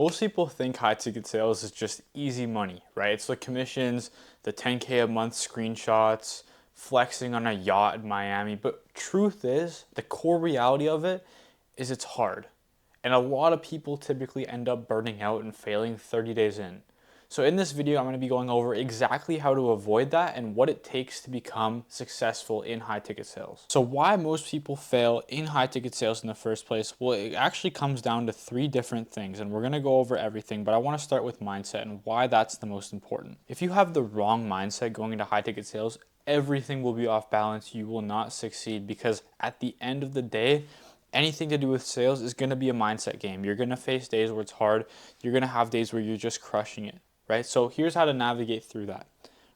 Most people think high ticket sales is just easy money, right? It's the commissions, the 10K a month screenshots, flexing on a yacht in Miami. But truth is, the core reality of it is it's hard. And a lot of people typically end up burning out and failing 30 days in. So in this video, I'm going to be going over exactly how to avoid that and what it takes to become successful in high ticket sales. So why most people fail in high ticket sales in the first place? Well, it actually comes down to three different things, and we're going to go over everything, but I want to start with mindset and why that's the most important. If you have the wrong mindset going into high ticket sales, everything will be off balance. You will not succeed because at the end of the day, anything to do with sales is going to be a mindset game. You're going to face days where it's hard. You're going to have days where you're just crushing it, right? So here's how to navigate through that,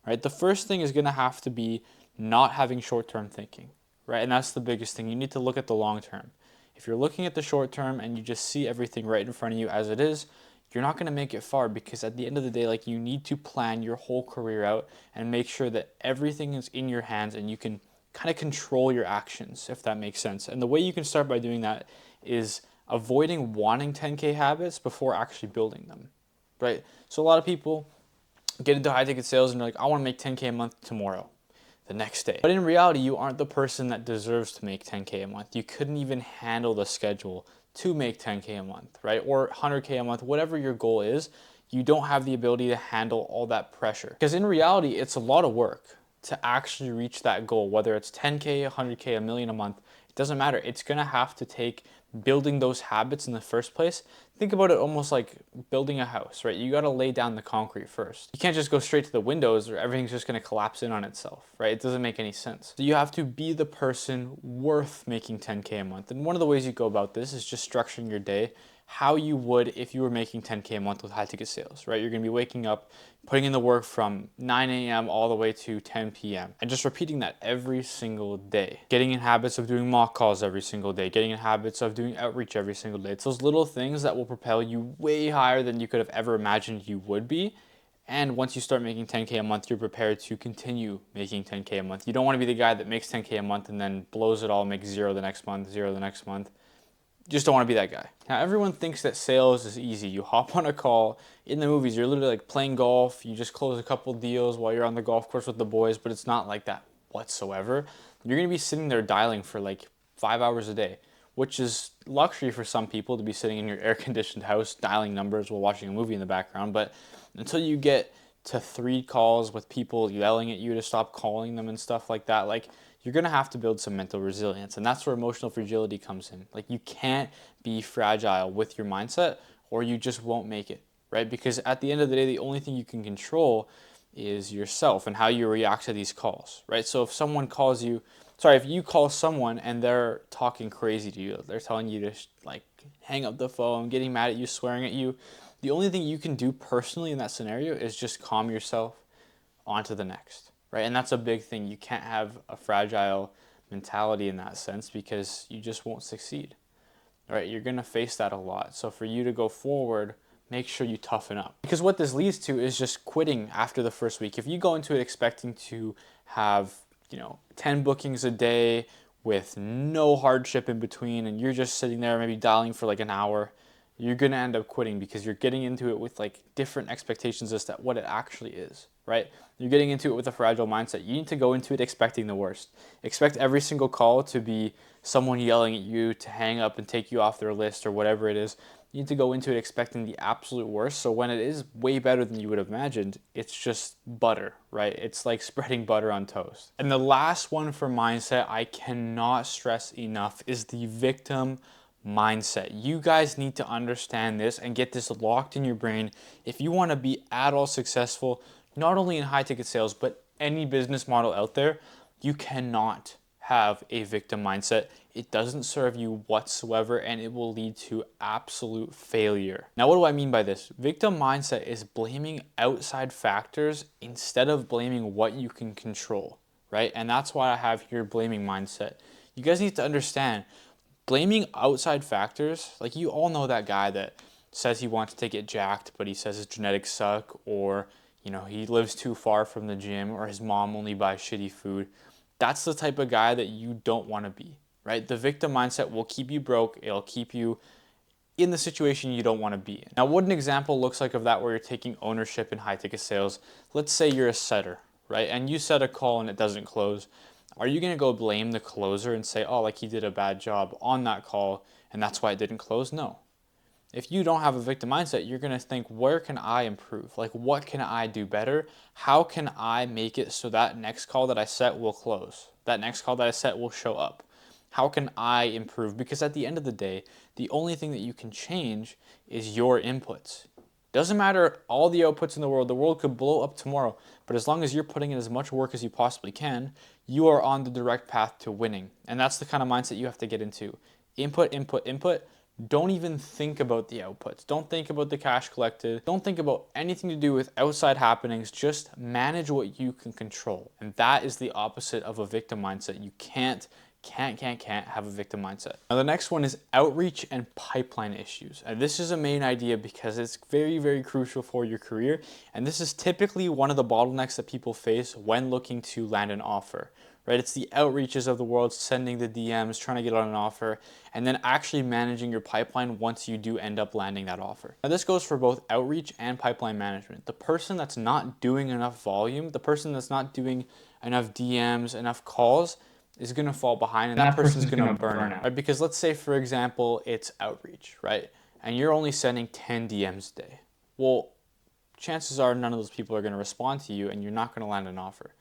right? The first thing is going to have to be not having short-term thinking, right? And that's the biggest thing. You need to look at the long term. If you're looking at the short term and you just see everything right in front of you as it is, you're not going to make it far because at the end of the day, like, you need to plan your whole career out and make sure that everything is in your hands and you can kind of control your actions, if that makes sense. And the way you can start by doing that is avoiding wanting 10K habits before actually building them, right? So a lot of people get into high ticket sales and they're like, I want to make 10K a month tomorrow, the next day. But in reality, you aren't the person that deserves to make 10K a month. You couldn't even handle the schedule to make 10K a month, right? Or 100K a month, whatever your goal is, you don't have the ability to handle all that pressure. Because in reality, it's a lot of work to actually reach that goal, whether it's 10K, 100K, a million a month. It doesn't matter. It's going to have to take building those habits in the first place. Think about it almost like building a house, right? You got to lay down the concrete first. You can't just go straight to the windows or everything's just going to collapse in on itself, right? It doesn't make any sense. So you have to be the person worth making 10K a month. And one of the ways you go about this is just structuring your day how you would if you were making 10K a month with high ticket sales, right? You're going to be waking up, putting in the work from 9 a.m. all the way to 10 p.m. and just repeating that every single day. Getting in habits of doing mock calls every single day, getting in habits of doing outreach every single day. It's those little things that will propel you way higher than you could have ever imagined you would be. And once you start making 10K a month, you're prepared to continue making 10K a month. You don't want to be the guy that makes 10K a month and then blows it all, makes zero the next month, zero the next month. Just don't want to be that guy. Now, everyone thinks that sales is easy. You hop on a call. In the movies, you're literally like playing golf. You just close a couple deals while you're on the golf course with the boys, but it's not like that whatsoever. You're going to be sitting there dialing for like 5 hours a day, which is luxury for some people to be sitting in your air-conditioned house dialing numbers while watching a movie in the background. But until you get to 3 calls with people yelling at you to stop calling them and stuff like that, like, you're going to have to build some mental resilience. And that's where emotional fragility comes in. Like, you can't be fragile with your mindset or you just won't make it, right? Because at the end of the day, the only thing you can control is yourself and how you react to these calls, right? So if someone calls you, if you call someone and they're talking crazy to you, they're telling you to like hang up the phone, getting mad at you, swearing at you, the only thing you can do personally in that scenario is just calm yourself, on to the next. Right? And that's a big thing. You can't have a fragile mentality in that sense because you just won't succeed. Right? You're going to face that a lot. So for you to go forward, make sure you toughen up. Because what this leads to is just quitting after the first week. If you go into it expecting to have, 10 bookings a day with no hardship in between and you're just sitting there maybe dialing for like an hour, you're going to end up quitting because you're getting into it with like different expectations as to what it actually is, right? You're getting into it with a fragile mindset. You need to go into it expecting the worst. Expect every single call to be someone yelling at you to hang up and take you off their list or whatever it is. You need to go into it expecting the absolute worst. So when it is way better than you would have imagined, it's just butter, right? It's like spreading butter on toast. And the last one for mindset I cannot stress enough is the victim mindset. You guys need to understand this and get this locked in your brain if you want to be at all successful, not only in high ticket sales, but any business model out there. You cannot have a victim mindset. It doesn't serve you whatsoever and it will lead to absolute failure. Now, what do I mean by this? Victim mindset is blaming outside factors instead of blaming what you can control, right? And that's why I have here blaming mindset. You guys need to understand, blaming outside factors, like, you all know that guy that says he wants to get jacked, but he says his genetics suck, or, he lives too far from the gym, or his mom only buys shitty food. That's the type of guy that you don't want to be, right? The victim mindset will keep you broke. It'll keep you in the situation you don't want to be in. Now, what an example looks like of that where you're taking ownership in high ticket sales, let's say you're a setter, right? And you set a call and it doesn't close. Are you going to go blame the closer and say, oh, like he did a bad job on that call and that's why it didn't close? No. If you don't have a victim mindset, you're going to think, where can I improve? Like, what can I do better? How can I make it so that next call that I set will close? That next call that I set will show up. How can I improve? Because at the end of the day, the only thing that you can change is your inputs. Doesn't matter all the outputs in the world could blow up tomorrow, but as long as you're putting in as much work as you possibly can, you are on the direct path to winning. And that's the kind of mindset you have to get into. Input, input, input. Don't even think about the outputs. Don't think about the cash collected. Don't think about anything to do with outside happenings. Just manage what you can control. And that is the opposite of a victim mindset. You can't have a victim mindset. Now the next one is outreach and pipeline issues. And this is a main idea because it's very, very crucial for your career. And this is typically one of the bottlenecks that people face when looking to land an offer, right? It's the outreaches of the world, sending the DMs, trying to get on an offer, and then actually managing your pipeline once you do end up landing that offer. Now this goes for both outreach and pipeline management. The person that's not doing enough volume, the person that's not doing enough DMs, enough calls, is going to fall behind, and that person's going to burn out, right? Because let's say, for example, it's outreach, right? And you're only sending 10 DMs a day. Well, chances are none of those people are going to respond to you and you're not going to land an offer.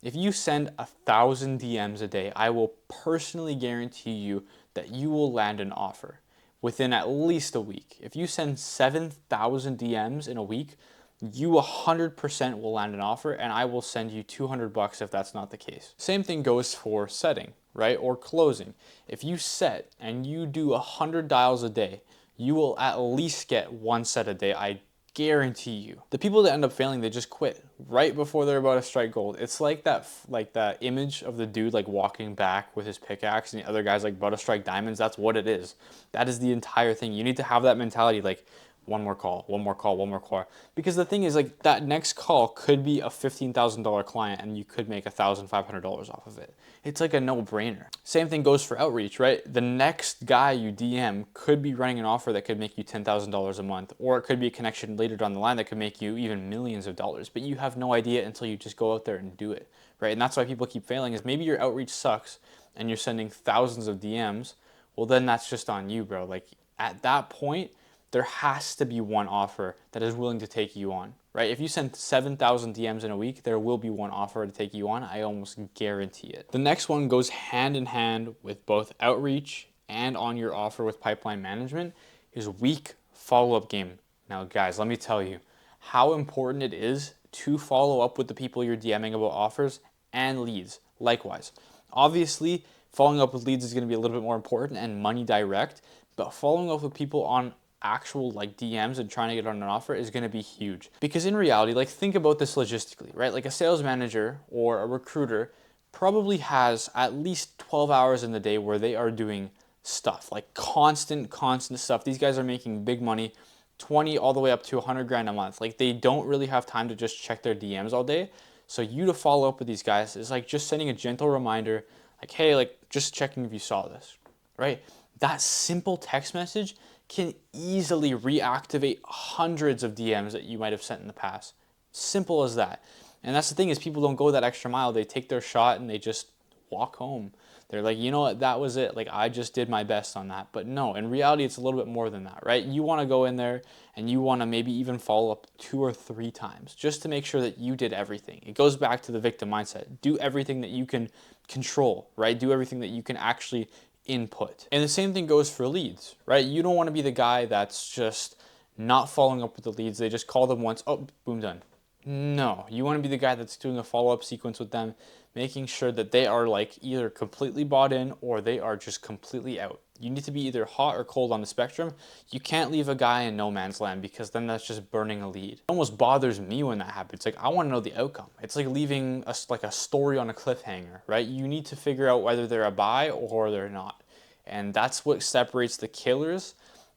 If you send 1,000 DMs a day, I will personally guarantee you that you will land an offer within at least a week. If you send 7,000 DMs in a week, you 100% will land an offer, and I will send you $200 if that's not the case. Same thing goes for setting, right? Or closing. If you set and you do 100 dials a day, you will at least get one set a day. I guarantee you. The people that end up failing, they just quit right before they're about to strike gold. It's like that image of the dude like walking back with his pickaxe and the other guy's like about to strike diamonds. That's what it is. That is the entire thing. You need to have that mentality, like, one more call, one more call, one more call. Because the thing is, like, that next call could be a $15,000 client and you could make $1,500 off of it. It's like a no-brainer. Same thing goes for outreach, right? The next guy you DM could be running an offer that could make you $10,000 a month, or it could be a connection later down the line that could make you even millions of dollars, but you have no idea until you just go out there and do it, right? And that's why people keep failing, is maybe your outreach sucks and you're sending thousands of DMs. Well, then that's just on you, bro. Like, at that point, there has to be one offer that is willing to take you on, right? If you send 7,000 DMs in a week, there will be one offer to take you on. I almost guarantee it. The next one goes hand in hand with both outreach and on your offer with pipeline management is weak follow-up game. Now, guys, let me tell you how important it is to follow up with the people you're DMing about offers and leads. Likewise, obviously, following up with leads is going to be a little bit more important and money direct, but following up with people on actual like DMs and trying to get on an offer is going to be huge. Because in reality, like, think about this logistically, right? Like, a sales manager or a recruiter probably has at least 12 hours in the day where they are doing stuff, like constant stuff. These guys are making big money, 20 all the way up to 100 grand a month. Like, they don't really have time to just check their DMs all day. So you to follow up with these guys is like just sending a gentle reminder, like, hey, like, just checking if you saw this, right? That simple text message can easily reactivate hundreds of DMs that you might have sent in the past. Simple as that. And that's the thing, is people don't go that extra mile. They take their shot and they just walk home. They're like, you know what, that was it. Like, I just did my best on that. But no, in reality, it's a little bit more than that, right? You want to go in there and you want to maybe even follow up 2 or 3 times just to make sure that you did everything. It goes back to the victim mindset. Do everything that you can control, right? Do everything that you can actually input. And the same thing goes for leads, right? You don't want to be the guy that's just not following up with the leads. They just call them once, oh, boom, done. No, you want to be the guy that's doing a follow-up sequence with them, making sure that they are like either completely bought in or they are just completely out. You need to be either hot or cold on the spectrum. You can't leave a guy in no man's land, because then that's just burning a lead. It almost bothers me when that happens. Like, I want to know the outcome. It's like leaving a story on a cliffhanger, right? You need to figure out whether they're a buy or they're not. And that's what separates the killers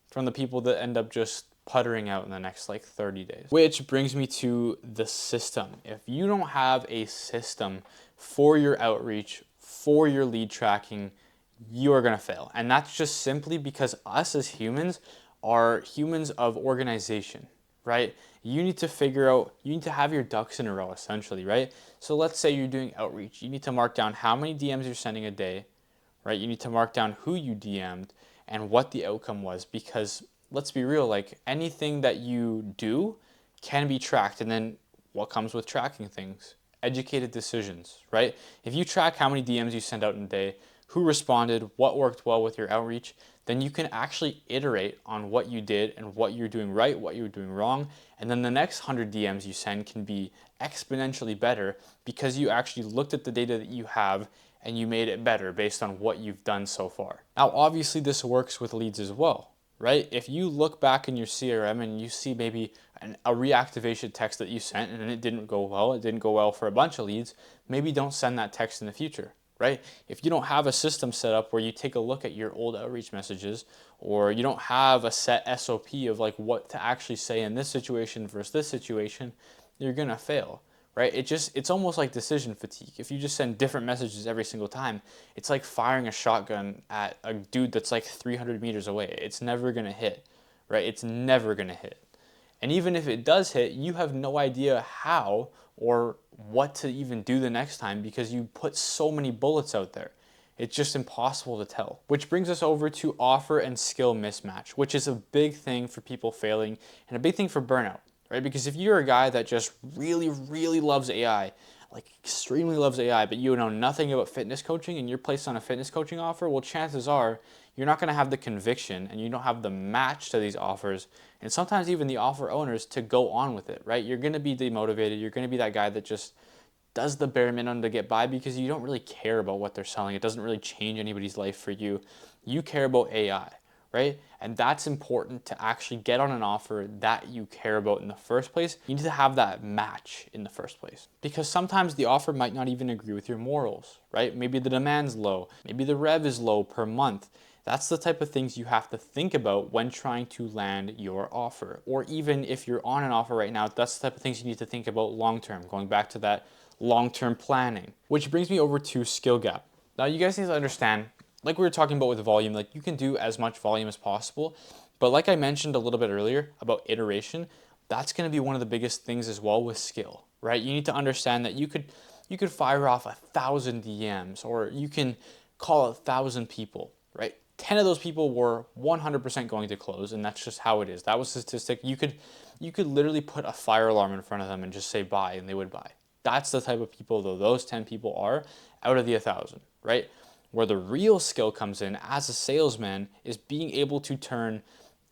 from the people that end up just puttering out in the next like 30 days. Which brings me to the system. If you don't have a system for your outreach, for your lead tracking, you are going to fail. And that's just simply because us as humans are humans of organization, right? You need to figure out, you need to have your ducks in a row essentially, right? So let's say you're doing outreach. You need to mark down how many DMs you're sending a day, right? You need to mark down who you DM'd and what the outcome was, because let's be real, like anything that you do can be tracked. And then what comes with tracking things? Educated decisions, right? If you track how many DMs you send out in a day, who responded, what worked well with your outreach, then you can actually iterate on what you did and what you're doing right, what you're doing wrong. And then the next 100 DMs you send can be exponentially better because you actually looked at the data that you have and you made it better based on what you've done so far. Now, obviously this works with leads as well, right? If you look back in your CRM and you see maybe a reactivation text that you sent and it didn't go well for a bunch of leads, maybe don't send that text in the future, right? If you don't have a system set up where you take a look at your old outreach messages, or you don't have a set SOP of like what to actually say in this situation versus this situation, you're gonna fail, right? It's almost like decision fatigue. If you just send different messages every single time, it's like firing a shotgun at a dude that's like 300 meters away. It's never gonna hit, right? It's never gonna hit. And even if it does hit, you have no idea how or what to even do the next time because you put so many bullets out there. It's just impossible to tell. Which brings us over to offer and skill mismatch, which is a big thing for people failing and a big thing for burnout, right? Because if you're a guy that just really, really loves AI, like extremely loves AI, but you know nothing about fitness coaching and you're placed on a fitness coaching offer, well, chances are you're not going to have the conviction and you don't have the match to these offers and sometimes even the offer owners to go on with it, right? You're going to be demotivated. You're going to be that guy that just does the bare minimum to get by because you don't really care about what they're selling. It doesn't really change anybody's life for you. You care about AI, right? And that's important to actually get on an offer that you care about in the first place. You need to have that match in the first place because sometimes the offer might not even agree with your morals, right? Maybe the demand's low. Maybe the rev is low per month. That's the type of things you have to think about when trying to land your offer. Or even if you're on an offer right now, that's the type of things you need to think about long-term, going back to that long-term planning. Which brings me over to skill gap. Now you guys need to understand, like we were talking about with volume, like you can do as much volume as possible, but like I mentioned a little bit earlier about iteration, that's going to be one of the biggest things as well with skill, right? You need to understand that you could fire off 1,000 DMs or you can call 1,000 people, right? 10 of those people were 100% going to close, and that's just how it is. That was the statistic. You could literally put a fire alarm in front of them and just say buy, and they would buy. That's the type of people, though, those 10 people are out of the 1,000, right? Where the real skill comes in as a salesman is being able to turn,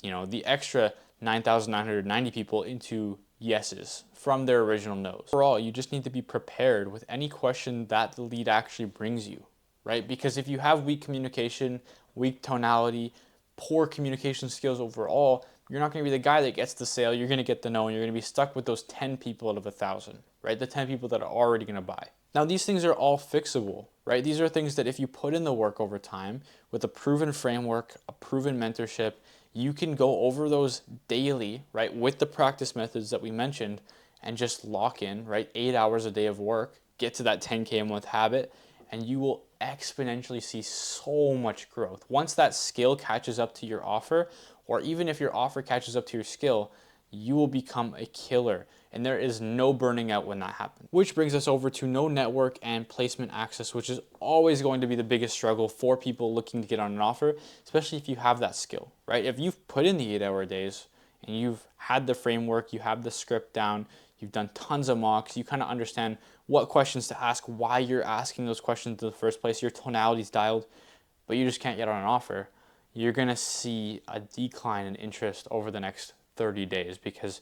the extra 9,990 people into yeses from their original no's. Overall, you just need to be prepared with any question that the lead actually brings you, right? Because if you have weak communication, weak tonality, poor communication skills overall, you're not going to be the guy that gets the sale. You're going to get the no, and you're going to be stuck with those 10 people out of 1,000, right? The 10 people that are already going to buy. Now, these things are all fixable, right? These are things that if you put in the work over time with a proven framework, a proven mentorship, you can go over those daily, right? With the practice methods that we mentioned and just lock in, right? 8 hours a day of work, get to that 10K a month habit, and you will exponentially see so much growth. Once that skill catches up to your offer, or even if your offer catches up to your skill, you will become a killer. And there is no burning out when that happens. Which brings us over to no network and placement access, which is always going to be the biggest struggle for people looking to get on an offer, especially if you have that skill, right? If you've put in the 8-hour days and you've had the framework, you have the script down, you've done tons of mocks, you kind of understand what questions to ask, why you're asking those questions in the first place, your tonality's dialed, but you just can't get on an offer, you're gonna see a decline in interest over the next 30 days because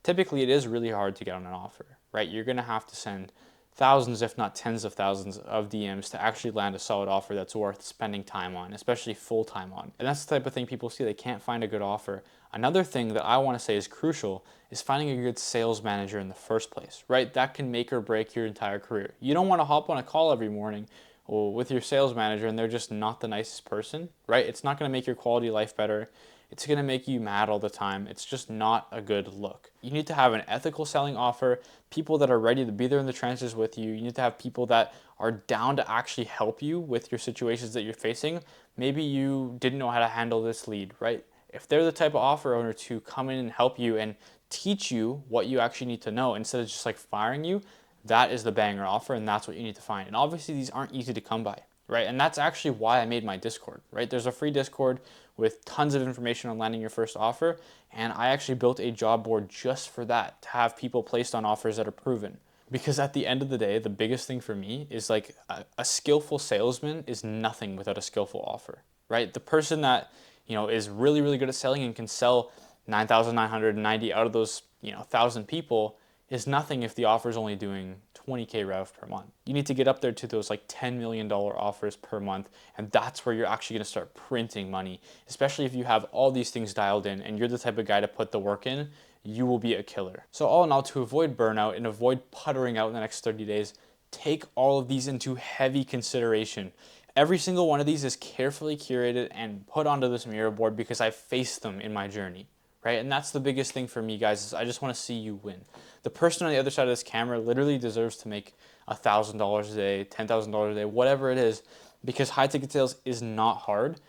typically it is really hard to get on an offer, right? You're gonna have to send thousands, if not tens of thousands of DMs to actually land a solid offer that's worth spending time on, especially full time on. And that's the type of thing people see, they can't find a good offer. Another thing that I wanna say is crucial is finding a good sales manager in the first place, right? That can make or break your entire career. You don't wanna hop on a call every morning with your sales manager and they're just not the nicest person, right? It's not gonna make your quality of life better. It's gonna make you mad all the time. It's just not a good look. You need to have an ethical selling offer, people that are ready to be there in the trenches with you. You need to have people that are down to actually help you with your situations that you're facing. Maybe you didn't know how to handle this lead, right? if they're the type of offer owner to come in and help you and teach you what you actually need to know instead of just like firing you, that is the banger offer, and that's what you need to find. And obviously these aren't easy to come by, right? And that's actually why I made my Discord, right? There's a free Discord with tons of information on landing your first offer, and I actually built a job board just for that, to have people placed on offers that are proven. Because at the end of the day, the biggest thing for me is like a skillful salesman is nothing without a skillful offer, right? The person that, is really, really good at selling and can sell 9,990 out of those, 1,000 people is nothing if the offer is only doing 20K rev per month. You need to get up there to those like $10 million offers per month, and that's where you're actually gonna start printing money, especially if you have all these things dialed in and you're the type of guy to put the work in. You will be a killer. So all in all, to avoid burnout and avoid puttering out in the next 30 days, take all of these into heavy consideration. Every single one of these is carefully curated and put onto this mirror board because I faced them in my journey, right? And that's the biggest thing for me, guys, is I just want to see you win. The person on the other side of this camera literally deserves to make $1,000 a day, $10,000 a day, whatever it is, because high ticket sales is not hard.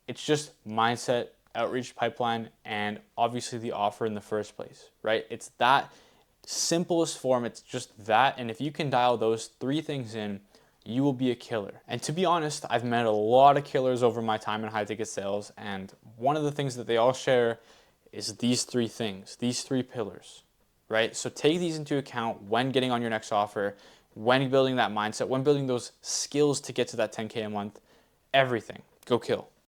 It's just mindset, outreach pipeline, and obviously the offer in the first place, right? It's that simplest form. It's just that. And if you can dial those three things in, you will be a killer. And to be honest, I've met a lot of killers over my time in high ticket sales. And one of the things that they all share is these three things, these three pillars, right? So take these into account when getting on your next offer, when building that mindset, when building those skills to get to that 10K a month, everything. Go kill.